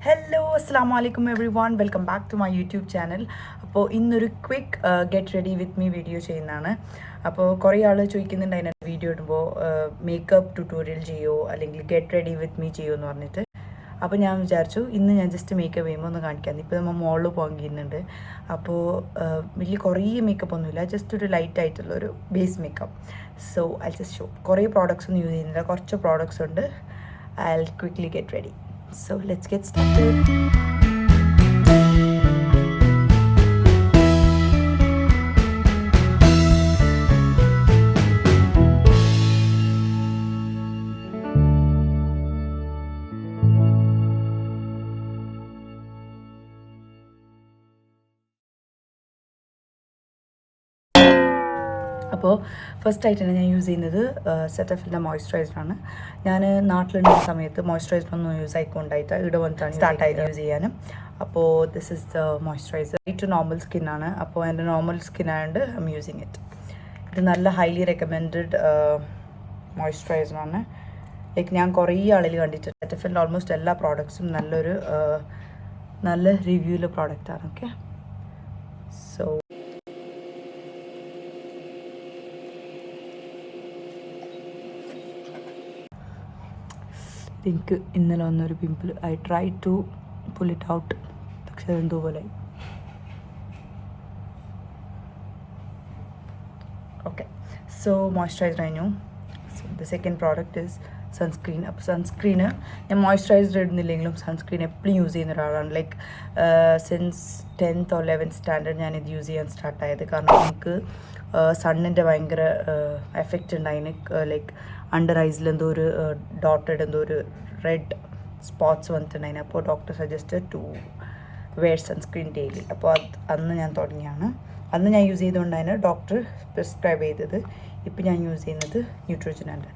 Hello അസ്സാം വലൈക്കും everyone welcome back to my YouTube channel. അപ്പോൾ ഇന്നൊരു quick get ready with me video ചെയ്യുന്നതാണ്. അപ്പോൾ കുറേ ആൾ ചോദിക്കുന്നുണ്ട് അതിൻ്റെ വീഡിയോ ഇടുമ്പോൾ മേക്കപ്പ് ട്യൂട്ടോറിയൽ ചെയ്യുമോ അല്ലെങ്കിൽ ഗെറ്റ് റെഡി വിത്ത് മീ ചെയ്യുമോ എന്ന് പറഞ്ഞിട്ട്. അപ്പോൾ ഞാൻ വിചാരിച്ചു ഇന്ന് ഞാൻ ജസ്റ്റ് മേക്കപ്പ് ചെയ്യുമ്പോൾ ഒന്ന് കാണിക്കാം. ഇപ്പോൾ നമ്മൾ മോളിൽ പോകുന്നുണ്ട്. അപ്പോൾ വലിയ കുറേ മേക്കപ്പ് ഒന്നുമില്ല, ജസ്റ്റ് ഒരു ലൈറ്റ് ആയിട്ടുള്ള ഒരു base makeup. So I just show. കുറേ പ്രോഡക്റ്റ്സ് ഒന്നും യൂസ് ചെയ്യുന്നില്ല, കുറച്ച് പ്രോഡക്റ്റ്സ് ഉണ്ട്. I will quickly get ready. So let's get started. അപ്പോൾ ഫസ്റ്റ് ആയിട്ട് തന്നെ ഞാൻ യൂസ് ചെയ്യുന്നത് സെറ്റഫിലിൻ്റെ മോയ്സ്ചറൈസറാണ്. ഞാൻ നാട്ടിലുണ്ടായ സമയത്ത് മോയ്സ്ചറൈസർ ഒന്നും യൂസ് ആയിക്കൊണ്ടായിട്ട് ഇവിടെ വന്നിട്ടാണ് സ്റ്റാർട്ടായിട്ട് യൂസ് ചെയ്യാനും. അപ്പോൾ this is the moisturiser. To normal സ്കിന്നാണ്. അപ്പോൾ എൻ്റെ നോർമൽ സ്കിൻ ആയതുകൊണ്ട് ഐ എം യൂസിങ് ഇറ്റ്. ഇത് നല്ല ഹൈലി റെക്കമെൻഡഡ് മോയ്സ്ചറൈസറാണ്. ലൈക്ക് ഞാൻ കുറേ ആളിൽ കണ്ടിട്ട് സെറ്റഫിലിൻ്റെ ഓൾമോസ്റ്റ് എല്ലാ പ്രോഡക്ട്സും നല്ല റിവ്യൂള്ള പ്രോഡക്റ്റാണ്. ഓക്കെ, സോ എനിക്ക് ഇന്നലെ വന്നൊരു pimple. I try to pull it out, പക്ഷെ അതെന്തോ പോലെ. ഓക്കെ, സോ മോയ്സ്ചറൈസർ കഴിഞ്ഞു. So the second product is sunscreen. അപ്പോൾ സൺസ്ക്രീന് ഞാൻ മോയ്സ്ചറൈസർ ഇടുന്നില്ലെങ്കിലും സൺസ്ക്രീൻ എപ്പോഴും യൂസ് ചെയ്യുന്ന ഒരാളാണ്. Like since 10th or 11th standard ഞാനിത് യൂസ് ചെയ്യാൻ സ്റ്റാർട്ടായത്. കാരണം എനിക്ക് സണ്ണിൻ്റെ ഭയങ്കര എഫക്റ്റ് ഉണ്ടായിന്. ലൈക്ക് അണ്ടർ ഐസിൽ എന്തോ ഒരു ഡോട്ടഡ് എന്തോ ഒരു റെഡ് സ്പോട്ട്സ് വന്നിട്ടുണ്ടായിന്. അപ്പോൾ doctor suggested to wear sunscreen daily. അപ്പോൾ അന്ന് ഞാൻ തുടങ്ങിയാണ്. അന്ന് ഞാൻ യൂസ് ചെയ്തുകൊണ്ടാണ് ഡോക്ടർ പ്രിസ്ക്രൈബ് ചെയ്തത്. ഇപ്പോൾ ഞാൻ യൂസ് ചെയ്യുന്നത് ന്യൂട്രിജനാണ്.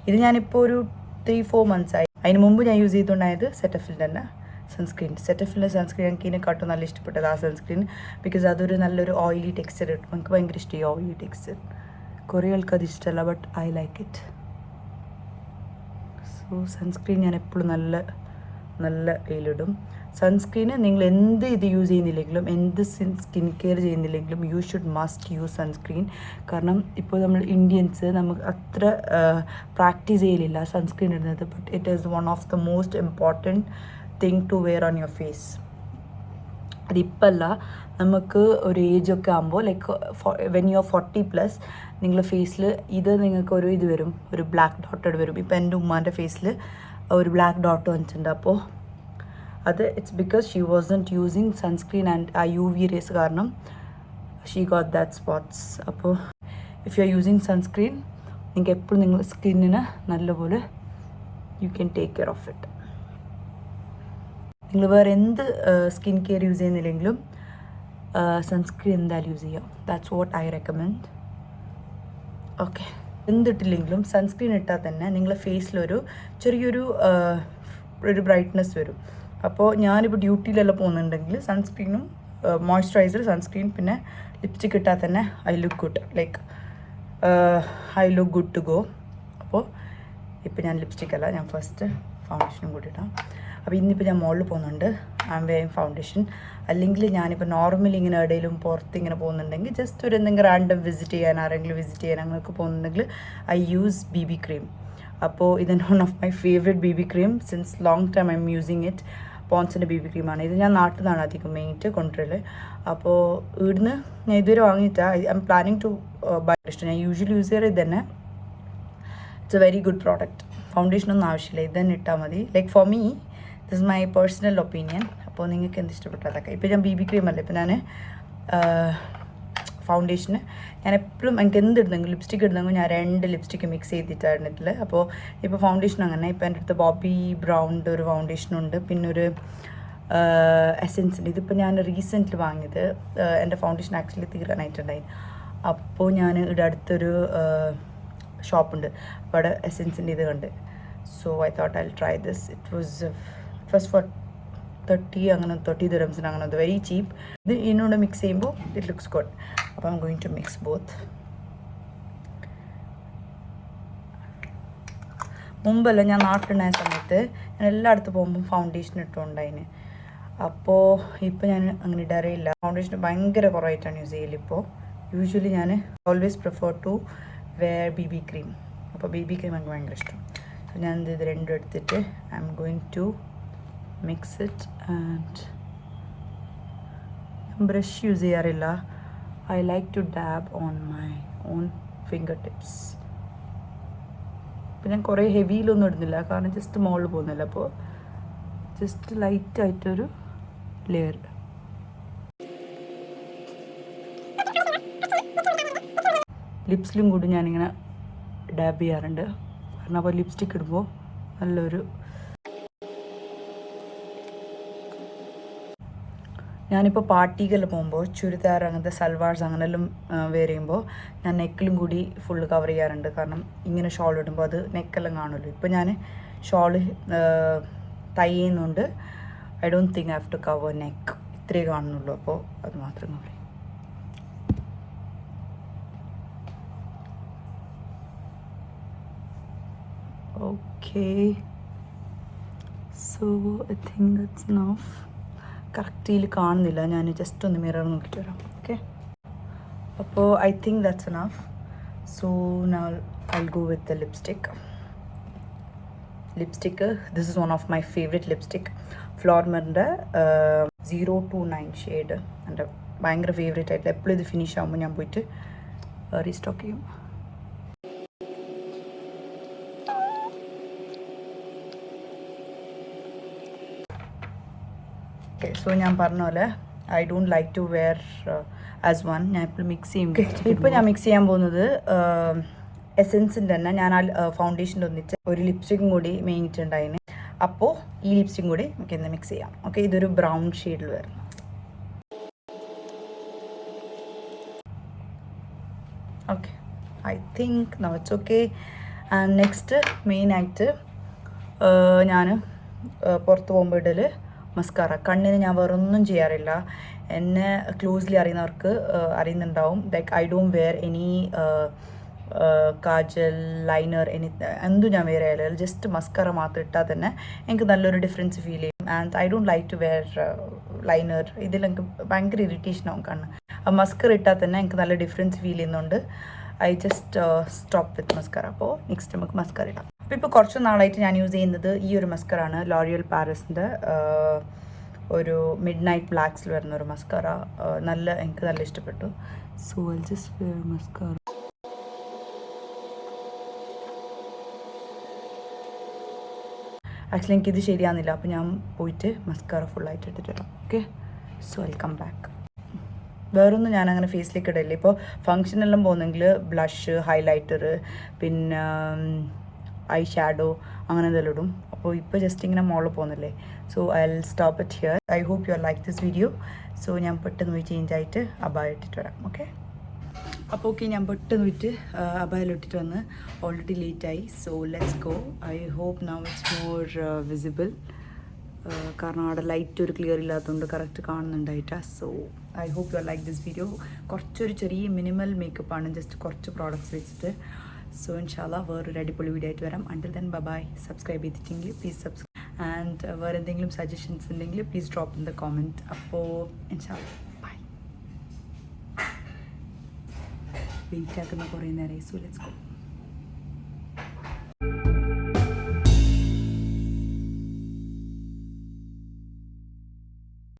ഇത് ഞാനിപ്പോൾ ഒരു 3-4 months ആയി. അതിന് മുമ്പ് ഞാൻ യൂസ് ചെയ്തുകൊണ്ടായത് സെറ്റഫിലിൻ്റെ തന്നെ സൺസ്ക്രീൻ. സെറ്റഫിലിൻ്റെ സൺസ്ക്രീൻ എനിക്ക് ഇതിനെക്കാട്ടും നല്ല ഇഷ്ടപ്പെട്ടത് ആ സൺസ്ക്രീൻ. ബിക്കോസ് അതൊരു നല്ലൊരു ഓയിലി ടെക്സ്ചർ കിട്ടും. എനിക്ക് ഭയങ്കര ഇഷ്ടമായി ഓയിലി ടെക്സ്ചർ. കുറേ ആൾക്ക് അത് ഇഷ്ടമല്ല, but I like it. So sunscreen ഞാൻ എപ്പോഴും നല്ല വെയിലിടും. സൺസ്ക്രീന് നിങ്ങൾ എന്ത് ഇത് യൂസ് ചെയ്യുന്നില്ലെങ്കിലും, എന്ത് സ്കിൻ കെയർ ചെയ്യുന്നില്ലെങ്കിലും you should must use sunscreen. കാരണം ഇപ്പോൾ നമ്മൾ ഇന്ത്യൻസ് നമുക്ക് അത്ര പ്രാക്ടീസ് ചെയ്യലില്ല സൺസ്ക്രീൻ ഇടുന്നത്. But it is one of the most important thing to wear on your face. അതിപ്പല്ല, നമുക്ക് ഒരു ഏജൊക്കെ ആകുമ്പോൾ ലൈക്ക് വെൻ യു ആർ 40+, നിങ്ങളുടെ ഫേസിൽ ഇത് നിങ്ങൾക്കൊരു ഇത് വരും, ഒരു ബ്ലാക്ക് ഡോട്ടഡ് വരും. ഇപ്പോൾ എൻ്റെ ഉമ്മാൻ്റെ ഫേസിൽ ഒരു ബ്ലാക്ക് ഡോട്ട് വന്നിട്ടുണ്ട്. അപ്പോൾ അത് it's because she wasn't using sunscreen and ആ UV റേസ് കാരണം ഷീ ഗോട്ട് ദാറ്റ് സ്പോട്ട്സ്. അപ്പോൾ if you are using sunscreen, നിങ്ങൾക്ക് എപ്പോഴും നിങ്ങളുടെ സ്കിന്നിന് നല്ലപോലെ you can take care of it. നിങ്ങൾ വേറെ എന്ത് സ്കിൻ കെയർ യൂസ് ചെയ്യുന്നില്ലെങ്കിലും സൺസ്ക്രീൻ എന്തായാലും യൂസ് ചെയ്യാം. That's what I recommend. Okay, എന്തിട്ടില്ലെങ്കിലും സൺസ്ക്രീൻ ഇട്ടാൽ തന്നെ നിങ്ങളുടെ ഫേസിലൊരു ചെറിയൊരു ബ്രൈറ്റ്നെസ് വരും. അപ്പോൾ ഞാനിപ്പോൾ ഡ്യൂട്ടിയിലെല്ലാം പോകുന്നുണ്ടെങ്കിൽ സൺസ്ക്രീനും മോയ്സ്ചറൈസർ, സൺസ്ക്രീൻ പിന്നെ ലിപ്സ്റ്റിക് ഇട്ടാൽ തന്നെ I look good. Like I look good to go. അപ്പോൾ ഇപ്പോൾ ഞാൻ ലിപ്സ്റ്റിക് അല്ല, ഞാൻ ഫസ്റ്റ് ഫൗണ്ടേഷനും കൂടി ഇടാം. അപ്പോൾ ഇന്നിപ്പോൾ ഞാൻ മോളിൽ പോകുന്നുണ്ട്. I M wearing foundation. അല്ലെങ്കിൽ ഞാനിപ്പോൾ നോർമലി ഇങ്ങനെ എവിടെയെങ്കിലും പുറത്ത് ഇങ്ങനെ പോകുന്നുണ്ടെങ്കിൽ ജസ്റ്റ് ഒരു എന്തെങ്കിലും റാൻഡം വിസിറ്റ് ചെയ്യാൻ, ആരെങ്കിലും വിസിറ്റ് ചെയ്യാൻ അങ്ങനെയൊക്കെ പോകുന്നുണ്ടെങ്കിൽ ഐ യൂസ് BB ക്രീം. അപ്പോൾ ഇതെൻ്റെ one of my favourite BB cream. Since long time I am using it. പോൺസിൻ്റെ BB ക്രീമാണ് ഇത്. ഞാൻ നാട്ടിൽ നിന്നാണ് അധികം മെയിനായിട്ട് കൊണ്ടുവരൽ. അപ്പോൾ ഇവിടുന്ന് ഞാൻ ഇതുവരെ വാങ്ങിയിട്ടാണ്. I am planning to buy. ഇഷ്ടം ഞാൻ യൂഷ്വലി യൂസ് ചെയ്യാറ് ഇത് തന്നെ. It's a very good product. ഫൗണ്ടേഷനൊന്നും ആവശ്യമില്ല, ഇത് തന്നെ ഇട്ടാൽ മതി. Like for me this is my personal opinion. അപ്പോൾ നിങ്ങൾക്ക് എന്ത് ഇഷ്ടപ്പെട്ടതൊക്കെ. ഇപ്പോൾ ഞാൻ BB ക്രീം അല്ല, ഇപ്പോൾ ഞാൻ ഫൗണ്ടേഷന് ഞാൻ എപ്പോഴും എനിക്ക് എന്ത് ഇടുന്നെങ്കിലും ലിപ്സ്റ്റിക് ഇടുന്നെങ്കിൽ ഞാൻ 2 ലിപ്സ്റ്റിക്ക് മിക്സ് ചെയ്തിട്ടാണ് ഇട്ടിട്ടുള്ളത്. അപ്പോൾ ഇപ്പോൾ ഫൗണ്ടേഷൻ അങ്ങനെ ഇപ്പോൾ എൻ്റെ അടുത്ത് ബോബി ബ്രൗണിൻ്റെ ഒരു ഫൗണ്ടേഷനുണ്ട്, പിന്നെ ഒരു എസെൻസിൻ്റെ. ഇതിപ്പോൾ ഞാൻ റീസെൻ്റ്ലി വാങ്ങിയത്. എൻ്റെ ഫൗണ്ടേഷൻ ആക്ച്വലി തീരാനായിട്ടുണ്ടായി. അപ്പോൾ ഞാൻ ഇവിടെ അടുത്തൊരു ഷോപ്പുണ്ട്, അപ്പോൾ അവിടെ എസെൻസിൻ്റെ ഇത് കണ്ട്. So I thought I will try this. It was for 30 dirhams അങ്ങനെ. അത് വെരി ചീപ്പ്. ഇത് ഇതിനോട് മിക്സ് ചെയ്യുമ്പോൾ ഇറ്റ് ലുക്സ് ഗുഡ്. അപ്പോൾ I am going to mix both. മുമ്പല്ല ഞാൻ നാട്ടിലുണ്ടായ സമയത്ത് ഞാൻ എല്ലായിടത്തും പോകുമ്പോൾ ഫൗണ്ടേഷൻ ഇട്ടുകൊണ്ടായിന്. അപ്പോൾ ഇപ്പോൾ ഞാൻ അങ്ങനെ ഇടാറില്ല. ഫൗണ്ടേഷൻ ഭയങ്കര കുറവായിട്ടാണ് യൂസ് ചെയ്യല് ഇപ്പോൾ. യൂഷ്വലി ഞാൻ always prefer to wear BB cream. അപ്പോൾ BB ക്രീം എനിക്ക് ഭയങ്കര ഇഷ്ടം. സോ ഞാൻ ഇത് രണ്ടും എടുത്തിട്ട് I am going to mix it. And brush use ചെയ്യാറില്ല. I like to dab on my own fingertips. അപ്പോൾ ഞാൻ കുറേ ഹെവിയിലൊന്നും ഇടുന്നില്ല, കാരണം ജസ്റ്റ് മുകളിൽ പോകുന്നില്ല. അപ്പോൾ ജസ്റ്റ് ലൈറ്റായിട്ടൊരു ലെയർ. ലിപ്സിലും കൂടി ഞാനിങ്ങനെ ഡാബ് ചെയ്യാറുണ്ട്, കാരണം അപ്പോൾ ലിപ്സ്റ്റിക്ക് ഇടുമ്പോൾ നല്ലൊരു. ഞാനിപ്പോൾ പാർട്ടിക്കെല്ലാം പോകുമ്പോൾ ചുരിദാർ അങ്ങനത്തെ സൽവാർസ് അങ്ങനെല്ലാം വെയർ ചെയ്യുമ്പോൾ ഞാൻ നെക്കിലും കൂടി ഫുള്ള് കവർ ചെയ്യാറുണ്ട്. കാരണം ഇങ്ങനെ ഷോൾ ഇടുമ്പോൾ അത് നെക്കെല്ലാം കാണുമല്ലോ. ഇപ്പോൾ ഞാൻ ഷോൾ തയ്യുന്നുണ്ട്. I don't think I have to cover neck. ഇത്രയേ കാണുന്നുള്ളൂ. അപ്പോൾ അത് മാത്രം കവർ ചെയ്യും. Okay, so I think that's enough. കറക്റ്റിൽ കാണുന്നില്ല, ഞാൻ ജസ്റ്റ് ഒന്ന് മിറർ നോക്കിയിട്ട് വരാം. ഓക്കെ, അപ്പോൾ I think that's enough. So now I go with the lipstick. This is one of my favourite lipstick. ഫ്ലോർമറിൻ്റെ 029 ഷെയ്ഡ് എൻ്റെ ഭയങ്കര ഫേവറേറ്റ് ആയിട്ടുള്ള. എപ്പോഴും ഇത് ഫിനിഷ് ആകുമ്പോൾ ഞാൻ പോയിട്ട് റീസ്റ്റോക്ക് ചെയ്യും. ഓക്കെ, സോ ഞാൻ പറഞ്ഞ പോലെ I don't like to wear as one. ഞാൻ ഇപ്പോൾ മിക്സ് ചെയ്യും. ഇപ്പോൾ ഞാൻ മിക്സ് ചെയ്യാൻ പോകുന്നത് എസെൻസിൻ്റെ തന്നെ. ഞാൻ ആ ഫൗണ്ടേഷൻ്റെ ഒന്നിച്ച് ഒരു ലിപ്സ്റ്റിക്കും കൂടി മേങ്ങിയിട്ടുണ്ടായിന്. അപ്പോൾ ഈ ലിപ്സ്റ്റിക്കും കൂടി നമുക്ക് ഇന്ന് മിക്സ് ചെയ്യാം. ഓക്കെ, ഇതൊരു ബ്രൗൺ ഷെയ്ഡിൽ വരുന്നു. Okay, I think now it's okay. And next മെയിനായിട്ട് ഞാൻ പുറത്ത് പോകുമ്പോൾ ഇടൽ മസ്കാറ. കണ്ണിന് ഞാൻ വേറൊന്നും ചെയ്യാറില്ല. എന്നെ ക്ലോസ്ലി അറിയുന്നവർക്ക് അറിയുന്നുണ്ടാവും. Like I don't wear any kajal, liner, എന്തും ഞാൻ വെയർ ചെയ്യാറില്ല. ജസ്റ്റ് മസ്കാറ മാത്രം ഇട്ടാൽ തന്നെ എനിക്ക് നല്ലൊരു ഡിഫറൻസ് ഫീൽ ചെയ്യും. And I don't like to wear liner. ഇതിലെനിക്ക് ഭയങ്കര ഇറിറ്റേഷൻ ആവും കണ്ണ്. മസ്കറ ഇട്ടാൽ തന്നെ എനിക്ക് നല്ല ഡിഫറൻസ് ഫീൽ ചെയ്യുന്നുണ്ട്. I just stop with mascara. അപ്പോൾ നെക്സ്റ്റ് നമുക്ക് മസ്കറ ഇടാം. അപ്പോൾ ഇപ്പോൾ കുറച്ച് നാളായിട്ട് ഞാൻ യൂസ് ചെയ്യുന്നത് ഈ ഒരു മസ്കറാണ്. ലോറിയൽ പാരീസിൻ്റെ ഒരു മിഡ് നൈറ്റ് ബ്ലാക്സിൽ വരുന്ന ഒരു മസ്കറ. എനിക്ക് നല്ല ഇഷ്ടപ്പെട്ടു. So I just wear mascara. Actually എനിക്കിത് ശരിയാകുന്നില്ല. അപ്പോൾ ഞാൻ പോയിട്ട് മസ്കാറ ഫുള്ളായിട്ട് ഇട്ടിട്ട് വരാം. Okay, so I come back. വേറൊന്നും ഞാൻ അങ്ങനെ ഫേസിലേക്ക് ഇടില്ല. ഇപ്പോൾ ഫങ്ഷനെല്ലാം പോകുന്നെങ്കിൽ ബ്ലഷ്, ഹൈലൈറ്റർ, പിന്നെ ഐ ഷാഡോ അങ്ങനെ എന്തെല്ലാം ഇടും. അപ്പോൾ ഇപ്പോൾ ജസ്റ്റ് ഇങ്ങനെ മോളിൽ പോകുന്നില്ലേ. So I will stop it here. I hope you are like this video. So ഞാൻ പെട്ടെന്ന് പോയി ചേഞ്ച് ആയിട്ട് അബായ ഇട്ടിട്ട് വരാം. ഓക്കെ, അപ്പോൾ ഓക്കെ, ഞാൻ പെട്ടെന്ന് പോയിട്ട് അബായയിലിട്ടിട്ട് വന്ന് ഓൾറെഡി ലേറ്റായി. So let's go. I hope now it's more visible. കാരണം അവിടെ ലൈറ്റ് ഒരു ക്ലിയർ ഇല്ലാത്തതുകൊണ്ട് കറക്റ്റ് കാണുന്നുണ്ടായിട്ടാ. So I hope you are like this video. കുറച്ചൊരു ചെറിയ മിനിമൽ മേക്കപ്പാണ്, ജസ്റ്റ് കുറച്ച് പ്രോഡക്റ്റ്സ് വെച്ചിട്ട്. സോ ഇൻഷാല്ലാ വേറൊരു അടിപൊളി വീഡിയോ ആയിട്ട് വരാം. Until then bye. സബ്സ്ക്രൈബ് ചെയ്തിട്ടെങ്കിൽ പ്ലീസ് സബ്സ്ക്രൈബ്. ആൻഡ് വേറെ എന്തെങ്കിലും സജഷൻസ് ഉണ്ടെങ്കിൽ please drop in the comment. അപ്പോൾ ഇൻഷാല്ലാ ബൈ. വെയിറ്റ് ആക്കുന്ന കുറേ നേരമായി. So let's go.